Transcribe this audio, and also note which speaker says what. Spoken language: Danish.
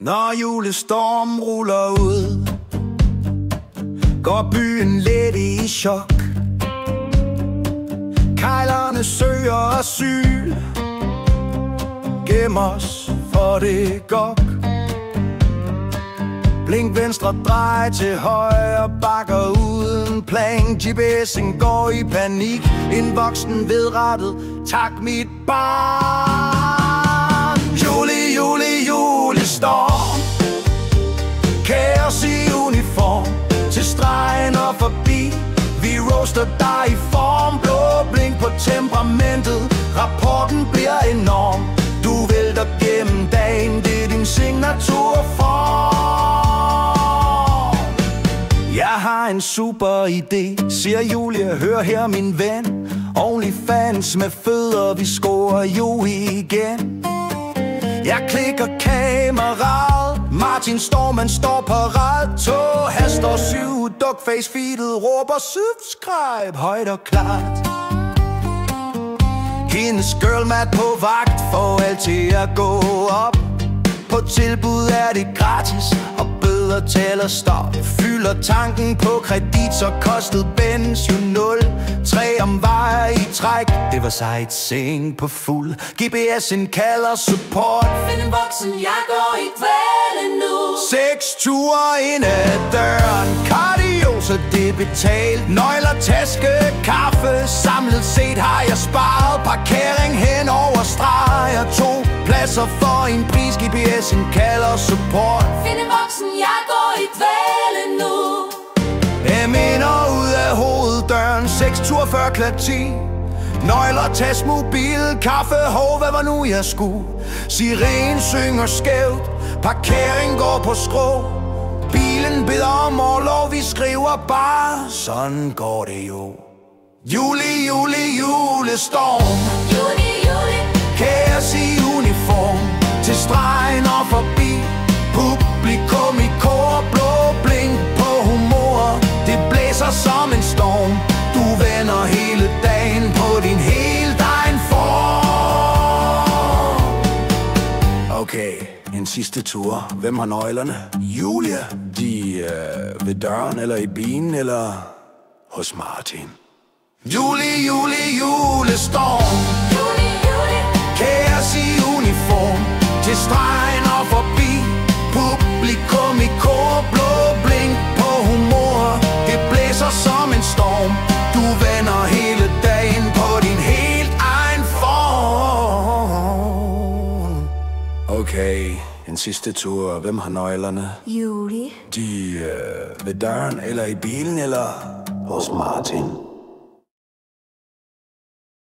Speaker 1: Når julestorm ruller ud, går byen lidt i chok. Kejlerne søger asyl, gem os for det gok. Blink venstre, drej til højre, bakker uden plan. GPS'en går i panik, en voksen vedrettet, tak mit barn. Julestorm, kaos i uniform, til stregen og forbi. Vi roaster dig i form, blå blink på temperamentet. Rapporten bliver enorm, du vælter gennem dagen, det er din signaturform. Jeg har en super idé, siger Julie, hør her min ven. OnlyFans med fødder, vi scorer jo igen. Jeg klikker kameraet, Martin Storman står parat. Tog haster 7, duckface feedet, råber subscribe højt og klart. Hendes girlmat på vagt får alt til at gå op. På tilbud er det gratis, og bøder tæller stop. Fylder tanken på kredit, så kostede Benz jo 0,3 om vej i træk. Det var sejt, seng på fuld. GPS'en kalder support.
Speaker 2: Find en voksen, jeg går i dvale nu.
Speaker 1: 6 ture ind ad døren, cardio, så det er betalt. Nøgler, taske, kaffe, samlet set har jeg sparet. Parkering hen over streger, 2 pladser for en pris. GPS'en kalder support.
Speaker 2: Find en voksen, jeg går i dvale nu.
Speaker 1: Jeg minder ud af hoveddøren, 6 ture før kl.10. Nøgler, task, mobil, kaffe, hov, hvad var nu jeg skulle? Siren synger skævt, parkering går på skrå. Bilen beder om orlov, vi skriver bare, sådan går det jo. Julestorm, kaos i uniform, til stregen og forbi. Publikum i kor, blå blink på humor. Det blæser som en storm, du vender hele dagen på din helt egen form. Okay, en sidste tur. Hvem har nøglerne? Julia. De ved døren, eller i bilen, eller hos Martin. Julestorm, kaos i uniform, til stregen og forbi. Publikum i kor, blå blink på humor. Det blæser som en storm, du vender hele dagen på din helt egen form. Okay, en sidste tur. Hvem har nøglerne?
Speaker 2: Julie.
Speaker 1: De ved døren, eller i bilen, eller hos Martin.